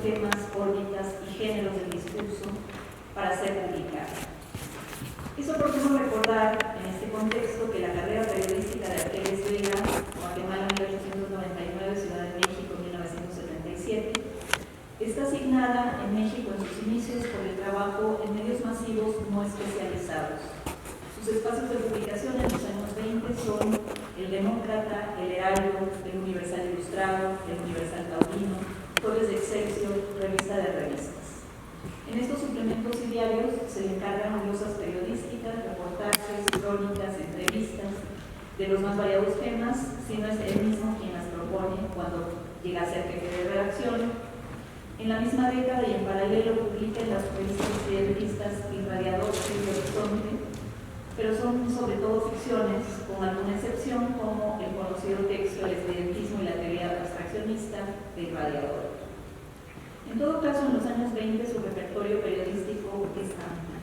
temas, órbitas y géneros del discurso para ser publicada. Es oportuno recordar en este contexto que la carrera periodística de Arqueles Vega, Guatemala 1899, Ciudad de México 1977, está asignada en México en sus inicios por el trabajo en medios masivos no especializados. Sus espacios de publicación en los años 20 son El Demócrata, El Heraldo, El Universal Ilustrado, El Universal Taurino, Jueves de Excelsior, Revista de Revistas. En estos suplementos y diarios se le encargan glosas periodísticas, reportajes, crónicas, entrevistas de los más variados temas, si no es él mismo quien las propone cuando llega a ser jefe de redacción. En la misma década y en paralelo publica en las revistas Irradiador y Horizonte, pero son sobre todo ficciones, con alguna excepción como el conocido texto El estudiantismo y la teoría abstraccionista de Irradiador. En todo caso, en los años 20 su repertorio periodístico es amplio.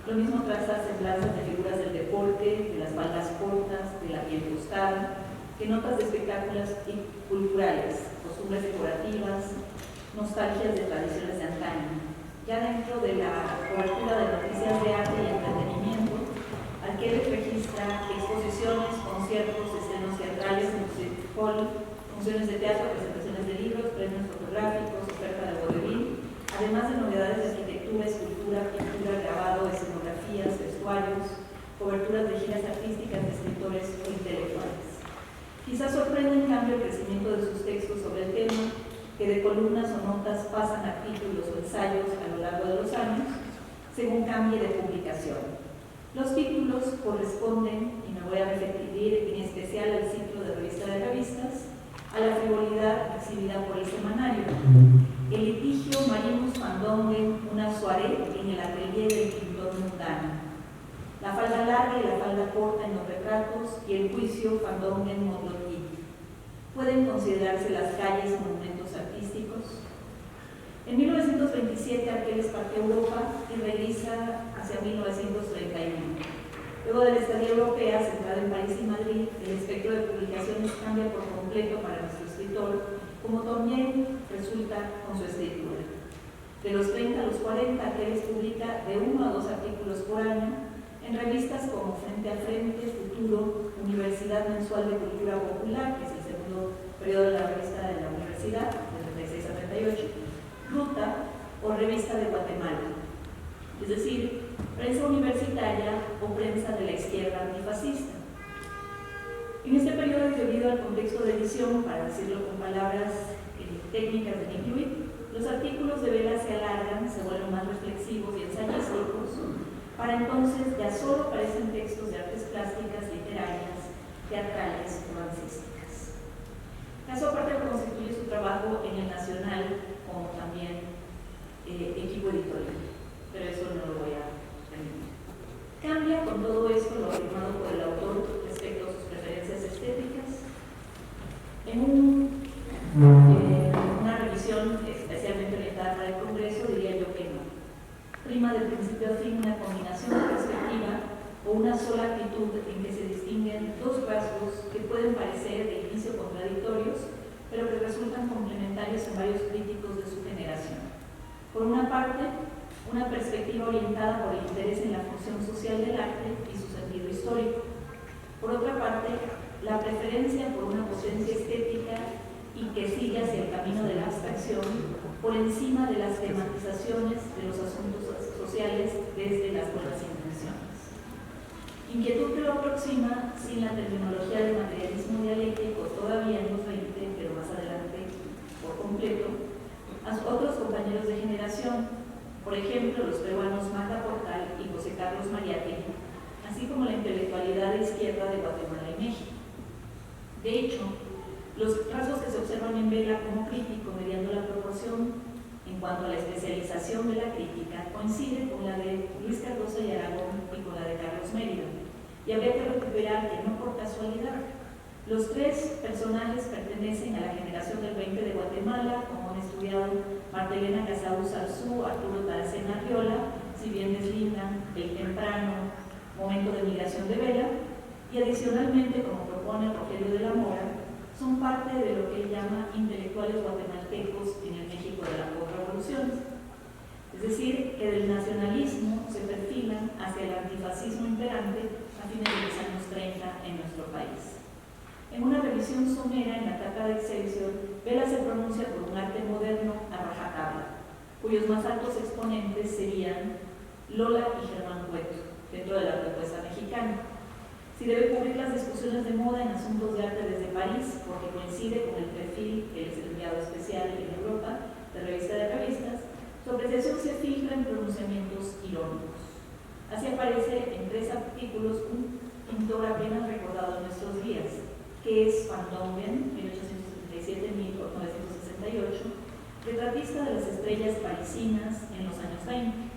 Lo mismo traza semblanzas de figuras del deporte, de las faldas cortas, de la piel tostada, que notas de espectáculos culturales, costumbres decorativas, nostalgias de tradiciones de antaño. Ya dentro de la cobertura de noticias de arte y entretenimiento, Arqueles registra exposiciones, conciertos, escenas teatrales, music hall, funciones de teatro, presentaciones de libros, premios fotográficos, oferta de vodevil, además de novedades de arquitectura, escultura, pintura, grabado, escenografías, vestuarios, coberturas de giras artísticas de escritores o intelectuales. Quizás sorprenda en cambio el crecimiento de sus textos sobre el tema, que de columnas o notas pasan a títulos o ensayos a lo largo de los años, según cambie de publicación. Los títulos corresponden, y me voy a referir en especial al ciclo de Revista de Revistas, a la frivolidad exhibida por el semanario. El litigio Marimus Fandongen, una soirée en el atelier del pintor mundano. La falda larga y la falda corta en los retratos y el juicio Fandongen Motlotí. ¿Pueden considerarse las calles monumentos artísticos? En 1927 Arqueles partió a Europa y regresa hacia 1931. Luego de la estadía europea, centrada en París y Madrid, el espectro de publicaciones cambia por completo para nuestro escritor, como también resulta con su escritura. De los 30 a los 40, Arqueles publica de 1 a 2 artículos por año en revistas como Frente a Frente, Futuro, Universidad Mensual de Cultura Popular, que es el segundo periodo de la revista de la universidad, de 36 a 38, Ruta o Revista de Guatemala, es decir, prensa universitaria o prensa de la izquierda antifascista. En este periodo, debido al contexto de edición, para decirlo con palabras técnicas de Nick Louis, los artículos de Vela se alargan, se vuelven más reflexivos y ensayísticos, para entonces ya solo aparecen textos de artes plásticas, literarias, teatrales o dancísticas. Caso aparte lo constituye su trabajo en el Nacional, como también equipo editorial, pero eso no lo voy a terminar. Cambia con todo esto lo afirmado por el autor respecto a sus preferencias estéticas. En una revisión especialmente orientada para el Congreso, diría yo que no. Prima del principio a fin una combinación de perspectiva o una sola actitud en que se distinguen dos rasgos que pueden parecer de inicio contradictorios, pero que resultan complementarios en varios críticos de su generación. Por una parte, una perspectiva orientada por el interés en la función social del arte y su sentido histórico. Por otra parte, la preferencia por una potencia estética y que sigue hacia el camino de la abstracción por encima de las tematizaciones de los asuntos sociales desde las buenas intenciones. Inquietud que lo aproxima sin la terminología del materialismo dialéctico todavía en los 20, pero más adelante por completo, a otros compañeros de generación, por ejemplo los peruanos Magda Portal y José Carlos Mariátegui, así como la intelectualidad de izquierda de Guatemala y México. De hecho, los rasgos que se observan en Vela como crítico mediando la proporción en cuanto a la especialización de la crítica coincide con la de Luis Cardoso y Aragón y con la de Carlos Mérida, y habría que recuperar que no por casualidad los tres personajes pertenecen a la generación del 20 de Guatemala, como han estudiado Marta Elena Casaú Sarzú, Arturo Taracena Arriola, si bien deslindan el temprano momento de migración de Vela, y adicionalmente, como propone Rogelio de la Mora, son parte de lo que él llama intelectuales guatemaltecos en el México de la que del nacionalismo se perfilan hacia el antifascismo imperante a fines de los años 30 en nuestro país. En una revisión somera en la tapa de Excelsior, Vela se pronuncia por un arte moderno a rajatabla, cuyos más altos exponentes serían Lola y Germán Cueto, dentro de la propuesta mexicana. Si debe cubrir las discusiones de moda en asuntos de arte desde París, porque coincide con el perfil que es el enviado especial en Europa de Revista de Revistas, su apreciación se filtra en pronunciamientos irónicos. Así aparece en 3 artículos un pintor apenas recordado en nuestros días, que es Van Dongen, 1877-1968, retratista de las estrellas parisinas en los años 20.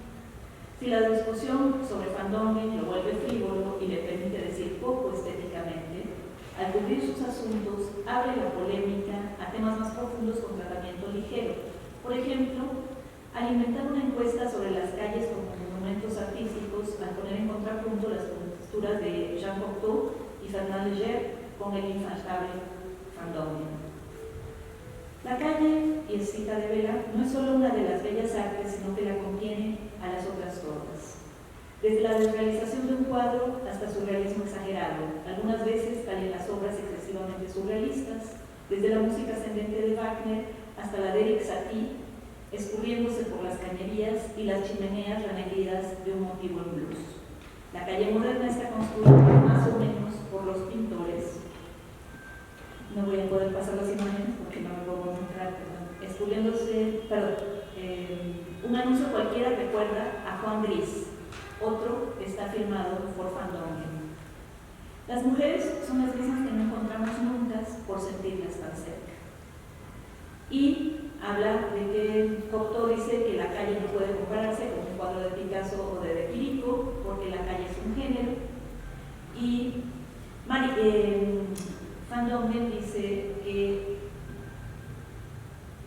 Si la discusión sobre Van Dongen lo vuelve frívolo y le permite decir poco estéticamente, al cubrir sus asuntos abre la polémica a temas más profundos con tratamiento ligero. Por ejemplo, al inventar una encuesta sobre las calles como monumentos artísticos, al poner en contrapunto las posturas de Jean Cocteau y Fernand Léger con el infaltable Van Dongen. La calle, y es cita de Vela, no es solo una de las bellas artes, sino que la contiene a las otras todas. Desde la desrealización de un cuadro hasta su realismo exagerado, algunas veces caen las obras excesivamente surrealistas, desde la música ascendente de Wagner hasta la de Erik Satie, escurriéndose por las cañerías y las chimeneas renegridas de un motivo en blues. La calle moderna está construida más o menos por los pintores. No voy a poder pasar las imágenes porque no me puedo mostrar, escurriéndose, un anuncio cualquiera recuerda a Juan Gris, otro está firmado por Van Dongen. Las mujeres son las mismas que no encontramos nunca por sentirlas tan cerca. Y habla de que Cocteau dice que la calle no puede compararse con un cuadro de Picasso o de Quirico, porque la calle es un género. Y Van Dongen dice que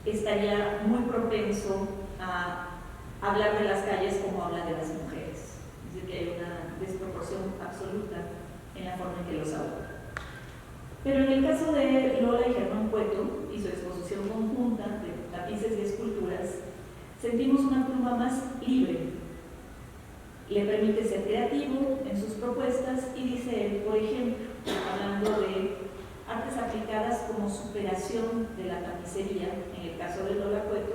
estaría muy propenso a hablar de las calles como habla de las mujeres. Es decir, que hay una desproporción absoluta en la forma en que los aborda. Pero en el caso de Lola y Germán Cueto y su exposición conjunta de tapices y esculturas, sentimos una pluma más libre. Le permite ser creativo en sus propuestas y dice él, por ejemplo, hablando de artes aplicadas como superación de la tapicería, en el caso de Lola Cueto,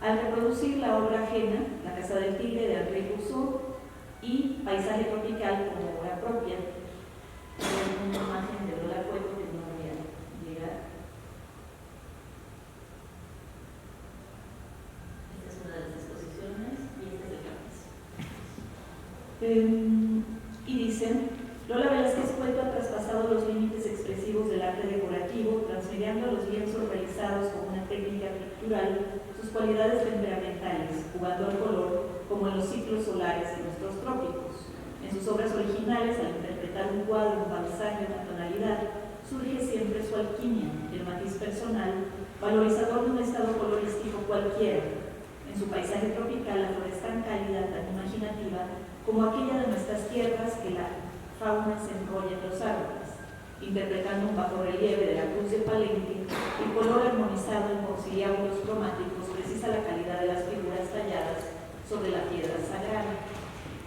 al reproducir la obra ajena, La Casa del Tigre de André Rousseau y Paisaje Tropical como obra propia. Hay una imagen de Lola Cueto que no voy a llegar. Esta es una de las exposiciones y este es el tapiz. Y dicen, Lola Velázquez Cueto ha traspasado los límites expresivos del arte decorativo, transfiriendo a los lienzos realizados con una técnica pictural sus cualidades temperamentales, jugando al color como en los ciclos solares de nuestros trópicos. En sus obras originales, al interpretar un cuadro, un paisaje, una tonalidad, surge siempre su alquimia, el matiz personal, valorizador de un estado colorístico cualquiera. En su paisaje tropical, la flor es tan cálida, tan imaginativa, como aquella de nuestras tierras que la fauna se enrolla en los árboles, interpretando un bajorrelieve de la cruz de Palenque, el color armonizado en conciliábulos cromáticos precisa la calidad de las figuras talladas sobre la piedra sagrada.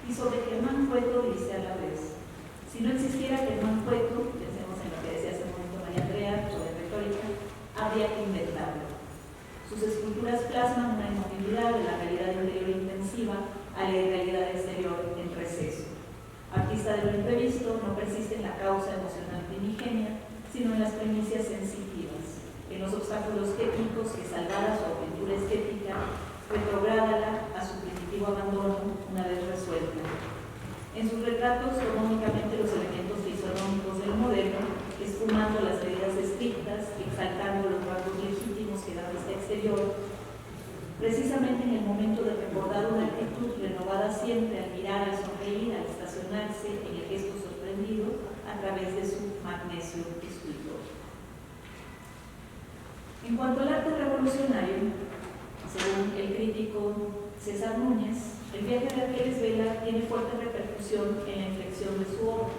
Y sobre Germán Cueto dice a la vez, si no existiera Germán Cueto, pensemos en lo que decía hace un momento María Andrea sobre retórica, habría que inventarlo. Sus esculturas plasman una inmovilidad de la realidad interior intensiva a la irrealidad exterior en receso. Artista de lo imprevisto, no persiste en la causa emocional primigenia, sino en las primicias sensitivas, en los obstáculos técnicos que salvada su aventura estética, retrográdala a su primitivo abandono una vez resuelta. En sus retratos toma únicamente los elementos fisonómicos del modelo, esfumando las medidas estrictas, exaltando los rasgos legítimos que da vista exterior. Precisamente en el momento de recordar una actitud renovada siempre al mirar, al sonreír, al estacionarse en el gesto sorprendido a través de su magnesio escultor. En cuanto al arte revolucionario, según el crítico César Núñez, el viaje de Arqueles Vela tiene fuerte repercusión en la inflexión de su obra.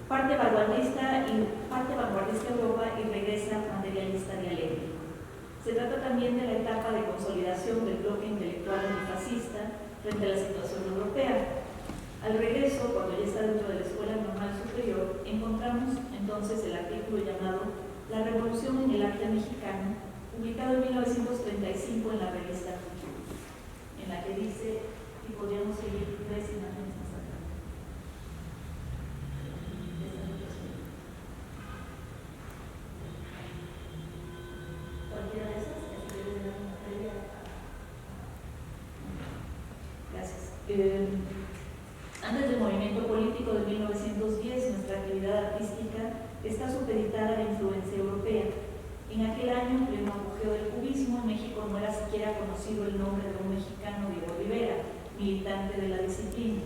Parte vanguardista Europa y regresa materialista dialéctico. Se trata también de la etapa de consolidación del bloque intelectual antifascista frente a la situación europea. Al regreso, cuando ya está dentro de la Escuela Normal Superior, encontramos entonces el artículo llamado La Revolución en el Arte Mexicano, publicado en 1935 en la revista Futuro, en la que dice, y podríamos seguir 3 imágenes más atrás. Cualquiera de esas, si quieres dar una previa. Gracias. Antes del movimiento político de 1910, nuestra actividad artística está supeditada a la influencia europea. En aquel año, en pleno apogeo del cubismo, en México no era siquiera conocido el nombre de un mexicano, Diego Rivera, militante de la disciplina.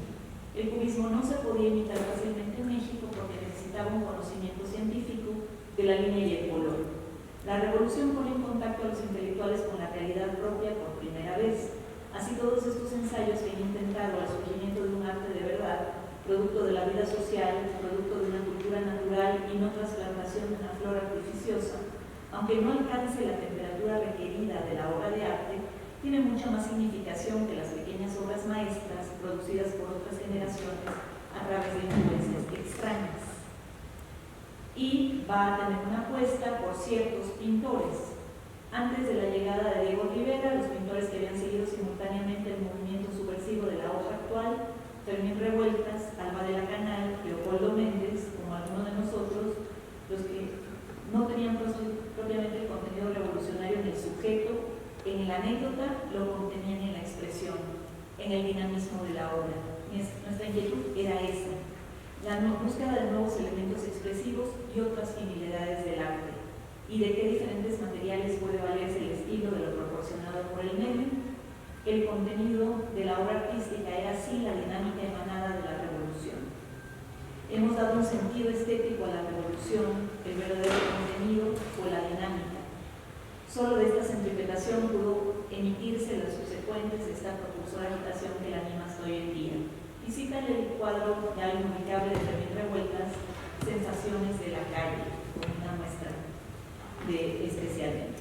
El cubismo no se podía imitar fácilmente en México porque necesitaba un conocimiento científico de la línea y el color. La revolución pone en contacto a los intelectuales con la realidad propia por primera vez. Así todos estos ensayos que han intentado el surgimiento de un arte de verdad, producto de la vida social, producto de una cultura natural y no trasplantación de una flor artificiosa, aunque no alcance la temperatura requerida de la obra de arte, tiene mucha más significación que las pequeñas obras maestras producidas por otras generaciones a través de influencias extrañas. Y va a tener una apuesta por ciertos pintores. Antes de la llegada de Diego Rivera, los pintores que habían seguido simultáneamente el movimiento subversivo de la hoja actual, Fermín Revueltas, Alba de la Canal, Leopoldo Méndez, como algunos de nosotros, los que no tenían propiamente el contenido revolucionario en el sujeto, en la anécdota, lo contenían en la expresión, en el dinamismo de la obra. Nuestra inquietud era esa, la búsqueda de nuevos elementos expresivos y otras finalidades del arte, y de qué diferentes materiales puede valerse el estilo de lo proporcionado por el medio. El contenido de la obra artística era así la dinámica emanada de la revolución. Hemos dado un sentido estético a la revolución, el verdadero contenido o la dinámica. Solo de esta centrifugación pudo emitirse las subsecuentes de esta propulsora agitación que la anima hasta hoy en día. Y cita el cuadro ya inubicable de Fermín Revueltas, Sensaciones de la calle, como una muestra de especialmente.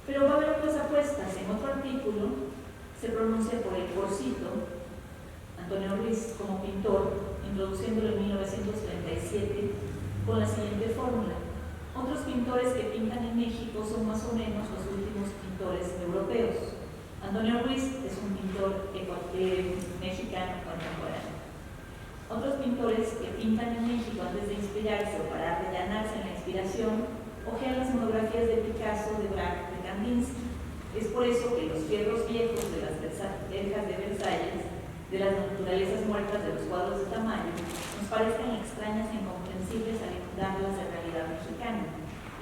Pero va a haber otras apuestas. En otro artículo se pronuncia por el Corcito, Antonio Ruiz, como pintor, introduciéndolo en 1937 con la siguiente fórmula. Otros pintores que pintan en México son más o menos los últimos pintores europeos. Antonio Ruiz es un pintor mexicano contemporáneo. Otros pintores que pintan en México antes de inspirarse o para rellenarse en la inspiración ojean las monografías de Picasso, de Braque, de Kandinsky. Es por eso que los fierros viejos de las verjas de Versalles, de las naturalezas muertas de los cuadros de Tamayo, nos parezcan extrañas e incomprensibles al inundarlas de realidad mexicana,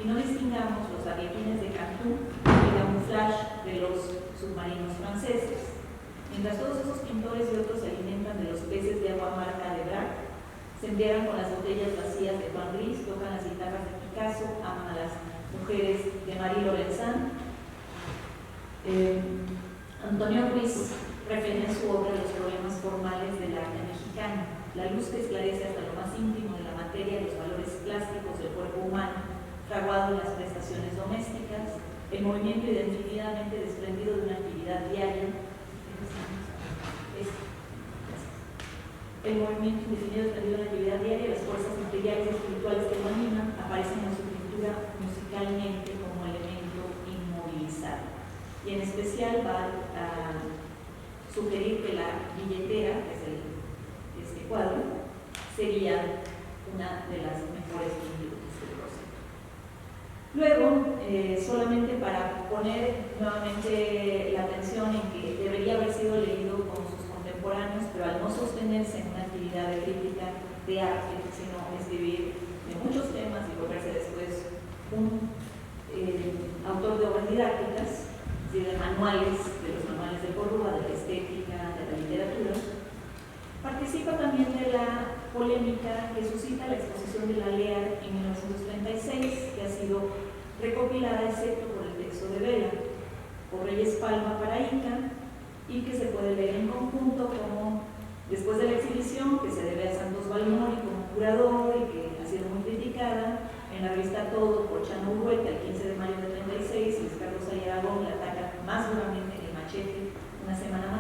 y no distingamos los arlequines de Cantú y el camuflaje de los submarinos franceses. Mientras todos esos pintores y otros se alimentan de los peces de agua amarga de Braque, se enviaron con las botellas vacías de Juan Gris, tocan las guitarras de Picasso, aman a las mujeres de Marie Lorenzan. Antonio Ruiz refiere en su obra los problemas formales del arte mexicano, la luz que esclarece hasta lo más íntimo de la materia, los valores plásticos del cuerpo humano, fraguado en las prestaciones domésticas, el movimiento indefinidamente desprendido de una actividad diaria. El movimiento indefinido desprendido de una actividad diaria, las fuerzas materiales y espirituales que lo animan, aparecen en su pintura musicalmente como elemento inmovilizado. Y en especial va a sugerir que la billetera, que es este cuadro, sería una de las mejores pinturas del proceso. Luego, solamente para poner nuevamente la atención en que debería haber sido leído con sus contemporáneos, pero al no sostenerse en una actividad de crítica de arte, sino escribir de muchos temas y volverse después un autor de obras didácticas, de manuales, de los manuales de Porrúa, de la estética, de la literatura. Participa también de la polémica que suscita la exposición de la LEA en 1936, que ha sido recopilada excepto por el texto de Vela, por Reyes Palma para Ica, y que se puede leer en conjunto como después de la exhibición, que se debe a Santos Balmori como curador y que ha sido muy criticada, en la revista Todo por Chano Urrueta el 15 de mayo de 36, Luis Carlos Ayala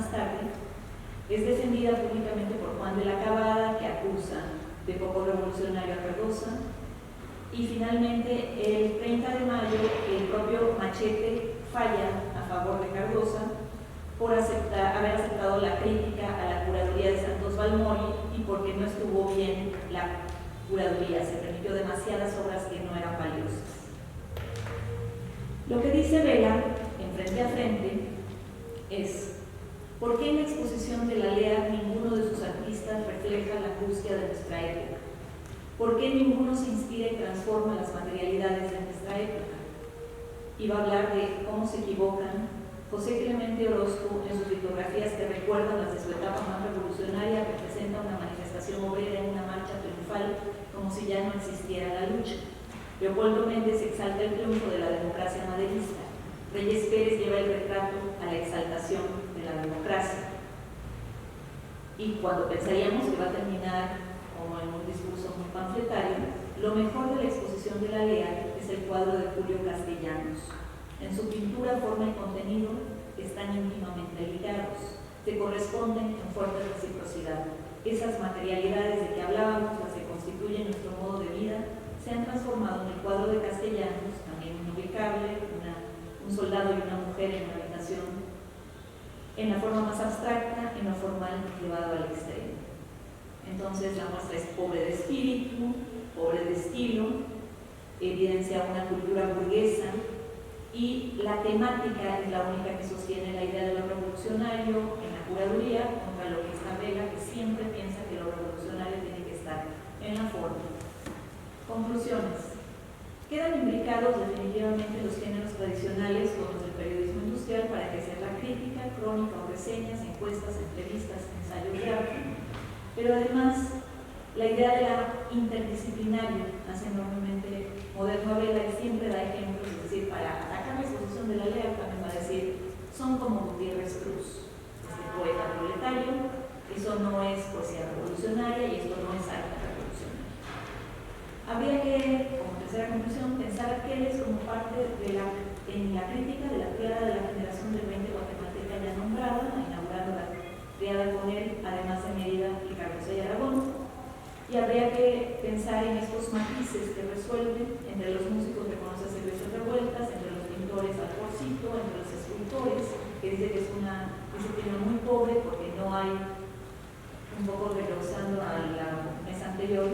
más tarde, es defendida públicamente por Juan de la Cabada, que acusa de poco revolucionario a Cardosa, y finalmente el 30 de mayo el propio Machete falla a favor de Cardosa por haber aceptado la crítica a la curaduría de Santos Balmori y porque no estuvo bien la curaduría, se permitió demasiadas obras que no eran valiosas. Lo que dice Vela, en Frente a Frente, es: ¿por qué en la exposición de la LEA ninguno de sus artistas refleja la angustia de nuestra época? ¿Por qué ninguno se inspira y transforma las materialidades de nuestra época? Y va a hablar de cómo se equivocan José Clemente Orozco en sus litografías que recuerdan las de su etapa más revolucionaria, representa una manifestación obrera en una marcha triunfal como si ya no existiera la lucha. Leopoldo Méndez exalta el triunfo de la democracia maderista. Reyes Pérez lleva el retrato a la exaltación de la democracia. Y cuando pensaríamos que va a terminar como en un discurso muy panfletario, lo mejor de la exposición de la LEA es el cuadro de Julio Castellanos. En su pintura, forma y contenido están íntimamente ligados, se corresponden en fuerte reciprocidad. Esas materialidades de que hablábamos, las que constituyen nuestro modo de vida, se han transformado en el cuadro de Castellanos, también inubicable, un soldado y una mujer en una habitación, en la forma más abstracta, en lo formal llevado al extremo. Entonces la muestra es pobre de espíritu, pobre de estilo, evidencia una cultura burguesa, y la temática es la única que sostiene la idea de lo revolucionario en la curaduría, contra lo que está Vela, que siempre piensa que lo revolucionario tiene que estar en la forma. Conclusiones. Quedan imbricados definitivamente los géneros tradicionales con los del periodismo industrial para ejercer la crítica, crónica o reseñas, encuestas, entrevistas, ensayos de arte, pero además la idea de la interdisciplinaria hace enormemente moderno a Vela y siempre da ejemplos, es decir, para atacar la exposición de la LEA también va a decir, son como Gutiérrez Cruz, este poeta proletario, eso no es poesía revolucionaria y esto no es arte revolucionario. Habría que, como tercera conclusión, pensar que él es como parte de en la crítica de la triada de la generación del 20 guatemalteca ya nombrada, inaugurando la triada con él, además de Mérida y Cardosa y Aragón. Y habría que pensar en estos matices que resuelven entre los músicos que conoce Silvestre Revueltas, entre los pintores Alforcito, entre los escultores, que dice que es una disciplina muy pobre porque no hay, un poco regresando a la mesa anterior,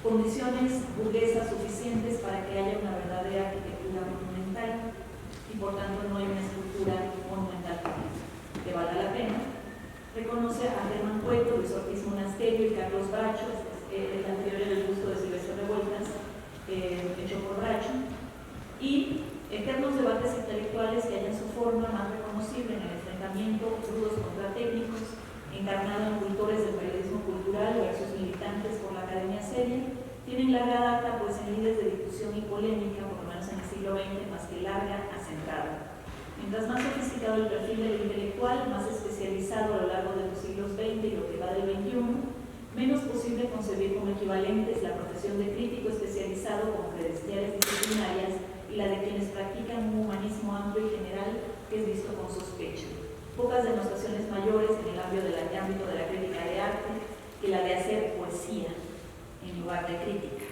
condiciones burguesas suficientes para que haya una verdadera arquitectura monumental y por tanto no hay una escultura monumental que valga la pena. Reconoce a Germán Cueto, Luis Ortiz Monasterio y Carlos Bracho, el anterior en el gusto de Silvestre Revueltas, hecho por Bracho, y eternos debates intelectuales que hallan su forma más reconocible en el enfrentamiento rudos contra técnicos, encarnado en cultores del periodismo cultural versus militantes por la academia seria, tienen larga data pues en líderes de discusión y polémica, por lo menos en el siglo XX, más que larga, acentrada. Mientras más sofisticado el perfil del intelectual, más especializado a lo largo de los siglos XX y lo que va del XXI, menos posible concebir como equivalentes la profesión de crítico especializado con credenciales disciplinarias y la de quienes practican un humanismo amplio y general que es visto con sospecha. Pocas denostaciones mayores en el ámbito de la crítica de arte que la de hacer poesía en lugar de crítica,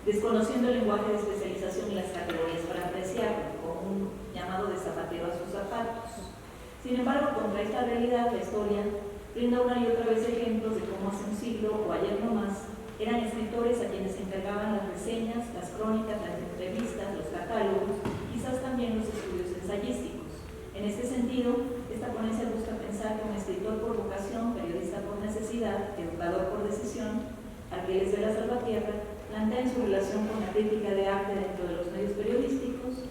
desconociendo el lenguaje de especialización y las categorías para apreciarlo, como un llamado de zapatero a sus zapatos. Sin embargo, contra esta realidad, la historia brinda una y otra vez ejemplos de cómo hace un siglo o ayer no más eran escritores a quienes se encargaban las reseñas, las crónicas, las entrevistas, los catálogos, quizás también los estudios ensayísticos. En este sentido, esta ponencia busca pensar que un escritor por vocación, periodista por necesidad, educador por decisión, Arqueles de la Salvatierra, plantea en su relación con la crítica de arte dentro de los medios periodísticos,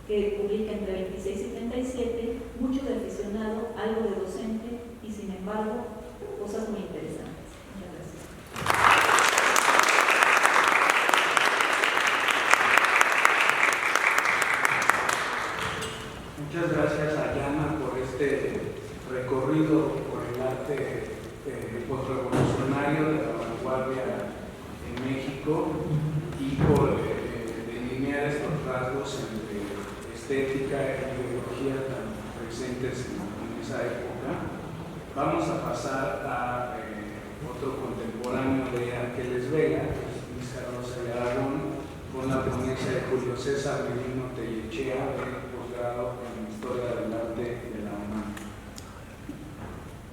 que publica entre 26 y 37, mucho de aficionado, algo de docente y, sin embargo, cosas muy interesantes. Muchas gracias. Muchas gracias a Yana por este recorrido por el arte postrevolucionario de la vanguardia en México y por delinear estos rasgos entre estética e ideología tan presentes en esa época. Vamos a pasar a otro contemporáneo de Ángeles Vega, que es Luis Carlos de Aragón, con la ponencia de Julio César Medino Tellechea, de posgrado en Historia del Arte de la UNAM.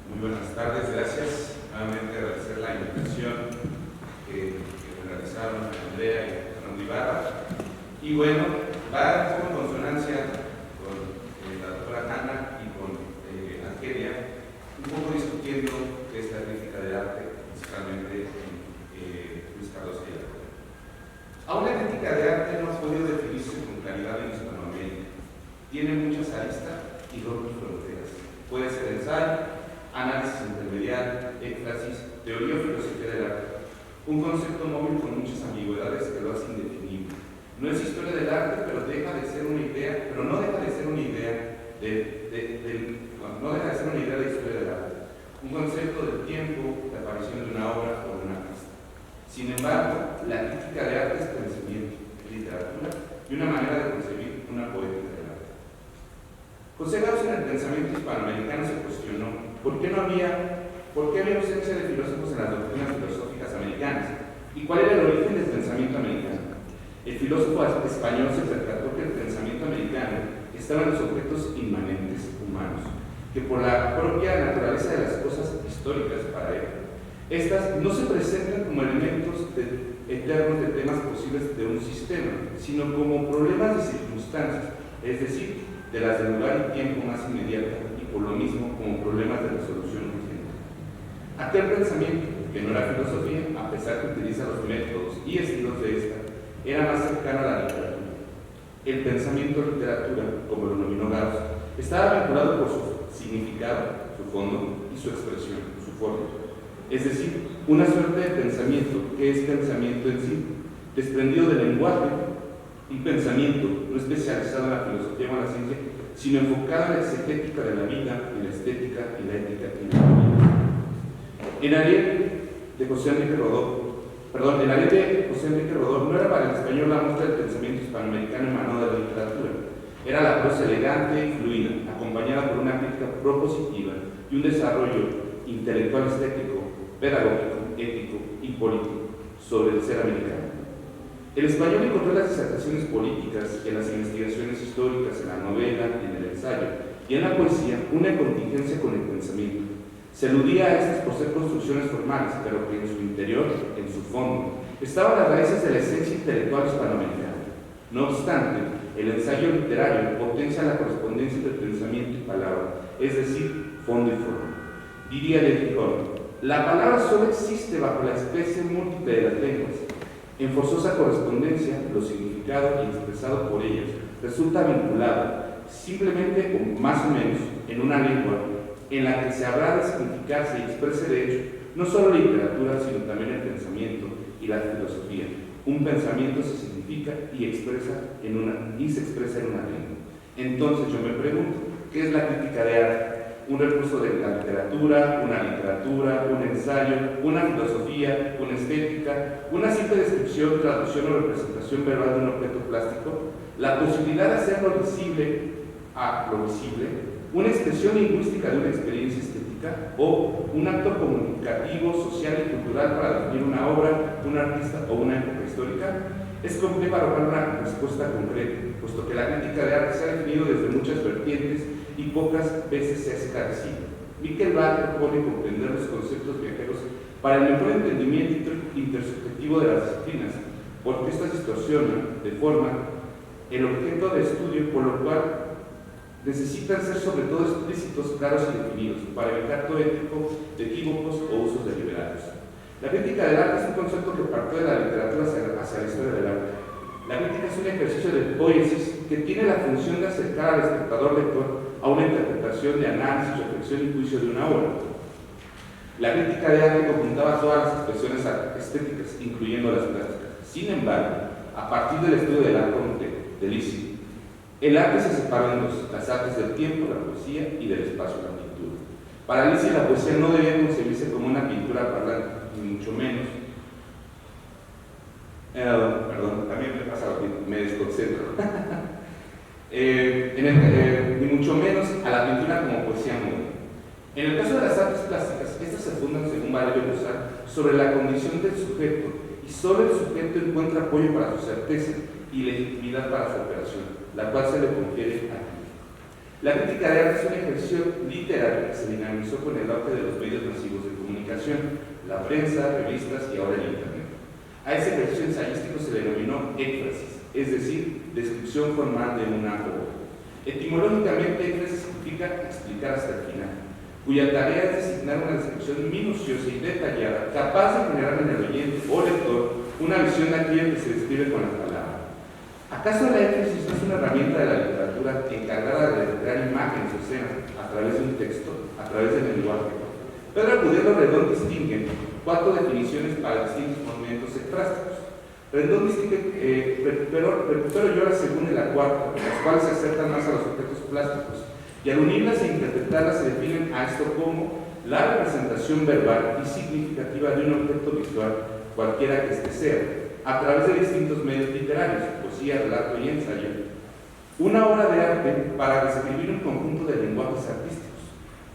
Muy buenas tardes, gracias. Nuevamente agradecer la invitación que realizaron Andrea y Fernando Ibarra. Y bueno, va un poco en consonancia con la doctora Hanna y con Angelia, un poco discutiendo qué es la crítica de arte, principalmente en Luis Carlos de Aragón. Aún la crítica de arte no ha podido definirse con claridad en Hispanoamérica. Tiene muchas aristas y rompe fronteras. Puede ser ensayo, análisis intermediario, énfasis, teoría o filosofía del arte. Un concepto móvil con muchas ambigüedades que lo hace indefinible. No es historia del arte, pero no deja de ser una idea de historia del arte. Un concepto del tiempo, la aparición de una obra o de una artista. Sin embargo, la crítica de arte es pensamiento, literatura y una manera de concebir una poética del arte. José Gauss en el pensamiento hispanoamericano se cuestionó ¿por qué había ausencia de filósofos en las doctrinas filosóficas americanas? ¿Y cuál era el origen del pensamiento americano? El filósofo español se percató que el pensamiento americano estaba en los objetos inmanentes humanos, que por la propia naturaleza de las cosas históricas para él, estas no se presentan como elementos eternos de temas posibles de un sistema, sino como problemas de circunstancias, es decir, de las de lugar y tiempo más inmediata, y por lo mismo como problemas de resolución urgente. Aquel pensamiento, que no era filosofía, a pesar que utiliza los métodos y estilos de esta, era más cercano a la literatura. El pensamiento literatura, como lo nominó Gauss, estaba vinculado por su significado, su fondo y su expresión, su forma. Es decir, una suerte de pensamiento que es pensamiento en sí, desprendido del lenguaje, un pensamiento no especializado en la filosofía o en la ciencia, sino enfocado en la exegética de la vida, en la estética, en la ética y en la política. En Ariel de José Enrique Rodó no era para el español la muestra del pensamiento hispanoamericano emanado de la literatura. Era la prosa elegante y fluida, acompañada por una crítica propositiva y un desarrollo intelectual estético, pedagógico, ético y político sobre el ser americano. El español encontró las disertaciones políticas, en las investigaciones históricas, en la novela, en el ensayo y en la poesía una contingencia con el pensamiento. Se aludía a estas por ser construcciones formales, pero que en su interior, en su fondo, estaban las raíces de la esencia intelectual hispanoamericana. No obstante, el ensayo literario potencia la correspondencia entre pensamiento y palabra, es decir, fondo y forma. Diría Levi Horn, la palabra solo existe bajo la especie múltiple de las lenguas. En forzosa correspondencia, lo significado y expresado por ellas resulta vinculado, simplemente o más o menos, en una lengua en la que se habrá de significarse y exprese de hecho no solo la literatura, sino también el pensamiento y la filosofía. Un pensamiento se significa y se expresa en una lengua. Entonces yo me pregunto, ¿qué es la crítica de arte? Un recurso de la literatura, un ensayo, una filosofía, una estética, una simple descripción, traducción o representación verbal de un objeto plástico, la posibilidad de hacerlo visible a lo visible, una expresión lingüística de una experiencia estética o un acto comunicativo, social y cultural para definir una obra, un artista o una época histórica. Es complejo arrojar una respuesta concreta, puesto que la crítica de arte se ha definido desde muchas vertientes y pocas veces se ha esclarecido. Miquel Barr propone comprender los conceptos viajeros para el mejor entendimiento intersubjetivo de las disciplinas, porque estas distorsionan, deforman el objeto de estudio, por lo cual necesitan ser sobre todo explícitos, claros y definidos, para evitar todo tipo de equívocos o usos deliberados. La crítica del arte es un concepto que partió de la literatura hacia la historia del arte. La crítica es un ejercicio de poiesis que tiene la función de acercar al espectador lector a una interpretación de análisis, reflexión y juicio de una obra. La crítica de arte conjuntaba todas las expresiones estéticas, incluyendo las plásticas. Sin embargo, a partir del estudio del arte de Lisi, el arte se separa en dos: las artes del tiempo, la poesía, y del espacio, la pintura. Para Lisi, la poesía no debía concebirse como una pintura parlante, ni mucho menos. Perdón, también me pasa lo que me desconcentro. Ni mucho menos a la pintura como poesía moderna. En el caso de las artes plásticas, estas se fundan, según Valerio Bozar, sobre la condición del sujeto, y solo el sujeto encuentra apoyo para su certeza y legitimidad para su operación, la cual se le confiere al crítico. La crítica de arte es un ejercicio literario que se dinamizó con el auge de los medios masivos de comunicación, la prensa, revistas y ahora el Internet. A ese ejercicio ensayístico se le denominó éfrasis, es decir, descripción formal de una obra. Etimológicamente, éfrasis significa explicar hasta el final, cuya tarea es designar una descripción minuciosa y detallada, capaz de generar en el oyente o lector una visión de aquello que se describe con las palabras. ¿Acaso la éfrasis no es una herramienta de la literatura encargada de crear imágenes o escenas a través de un texto, a través del lenguaje? Pedro Agudelo Redón distingue 4 definiciones para distintos movimientos exprásicos. Redón distingue, recupero yo la segunda y la cuarta, las cuales se acercan más a los objetos plásticos, y al unirlas e interpretarlas se definen a esto como la representación verbal y significativa de un objeto visual, cualquiera que éste sea, a través de distintos medios literarios, poesía, relato y ensayo. Una obra de arte para describir un conjunto de lenguajes artísticos.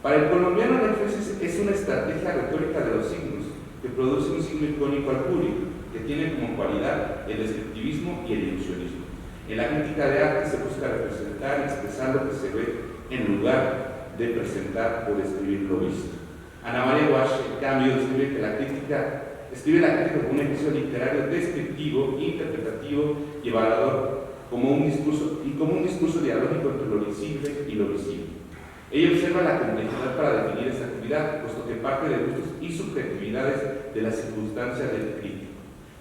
Para el colombiano, la éfrasis es una estrategia retórica de los signos que produce un signo icónico al público, que tiene como cualidad el descriptivismo y el ilusionismo. En la crítica de arte se busca representar y expresar lo que se ve en lugar de presentar o describir lo visto. Ana María Walsh, en cambio, escribe la crítica como un ejercicio literario descriptivo, interpretativo y evaluador, como un discurso dialógico entre lo visible y lo visible. Ella observa la complejidad para definir esta actividad, puesto que parte de gustos y subjetividades de las circunstancias del crítico.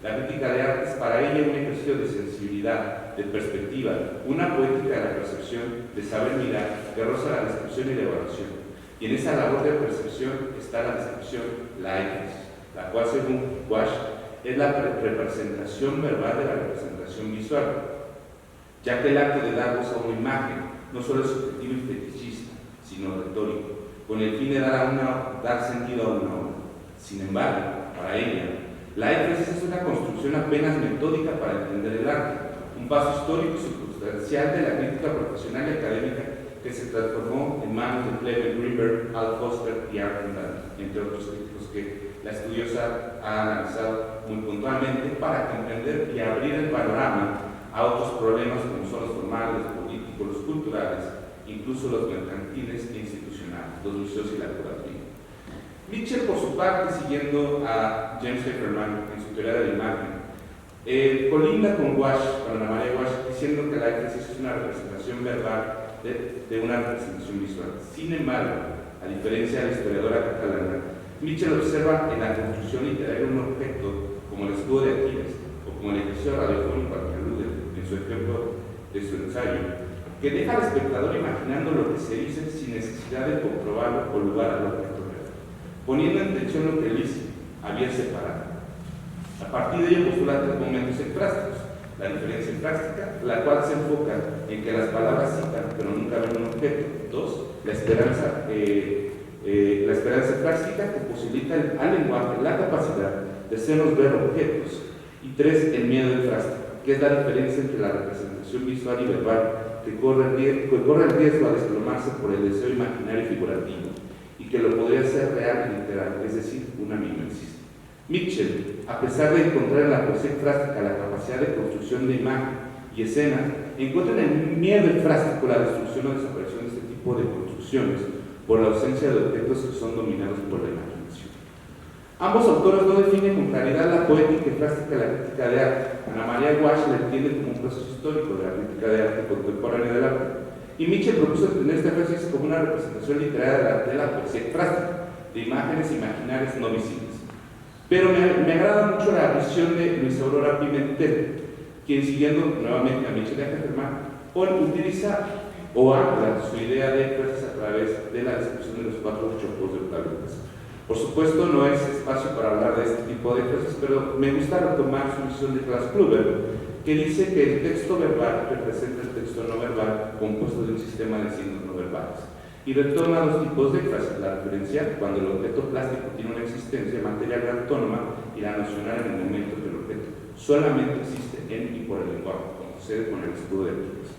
La crítica de arte es para ella un ejercicio de sensibilidad, de perspectiva, una poética de la percepción, de saber mirar, que roza la descripción y la evaluación. Y en esa labor de percepción está la descripción, la éfrasis, la cual, según Walsh, es la representación verbal de la representación visual, ya que el acto de dar voz a una imagen no solo es subjetivo y fetichista, sino retórico, con el fin de dar sentido a una obra. Sin embargo, para ella, la éfrasis es una construcción apenas metódica para entender el arte, un paso histórico y circunstancial de la crítica profesional y académica que se transformó en manos de Clement Greenberg, Al Foster y Arthur Dunn, entre otros críticos que la estudiosa ha analizado muy puntualmente para comprender y abrir el panorama a otros problemas como son los formales, los políticos, los culturales, incluso los mercantiles e institucionales, los museos y la curaduría. Mitchell, por su parte, siguiendo a James Hefferman en su teoría de la imagen, colinda con Walsh, con Ana María Walsh, diciendo que la éfrasis es una representación verbal de una representación visual. Sin embargo, a diferencia de la historiadora catalana, Mitchell observa en la construcción literaria un objeto como el escudo de Aquiles o como el ejercicio radiofónico al que alude en su ejemplo de su ensayo, que deja al espectador imaginando lo que se dice sin necesidad de comprobarlo o lugar al objeto real, poniendo en tensión lo que Liz había separado. A partir de ello postula 3 momentos exprásticos: la diferencia exprástica, la cual se enfoca en que las palabras citan pero nunca ven un objeto; 2, la esperanza exprástica, que posibilita al lenguaje la capacidad de hacernos ver objetos; y 3, el miedo exprástico, que es la diferencia entre la representación visual y verbal, que corre el riesgo a desplomarse por el deseo imaginario y figurativo, y que lo podría hacer real y literal, es decir, una mimesis. Mitchell, a pesar de encontrar en la poesía exprástica la capacidad de construcción de imagen y escena, encuentra en el miedo exprástico la destrucción o desaparición de este tipo de construcciones por la ausencia de objetos que son dominados por la imaginación. Ambos autores no definen con claridad la poética exprástica de la crítica de arte. Ana María Walsh la entiende como un proceso histórico de la crítica de arte contemporánea del arte, y Mitchell propuso entender esta éfrasis como una representación literaria de la poesía exprástica, de imágenes imaginarias no visibles. Pero me agrada mucho la visión de Luisa Aurora Pimentel, quien, siguiendo nuevamente a Mitchell y a Hefferman, utiliza o ancla su idea de éfrasis a través de la descripción de los 4 chopos de Octavio Paz. Por supuesto, no es espacio para hablar de este tipo de éfrasis, pero me gusta retomar su visión de Klaus Kluber, que dice que el texto verbal representa el texto no verbal compuesto de un sistema de signos no verbales. Y retoma 2 tipos de éfrasis: la referencial, cuando el objeto plástico tiene una existencia material autónoma, y la nocional, en el momento que el objeto solamente existe en y por el lenguaje, como sucede con el escudo de Aquiles.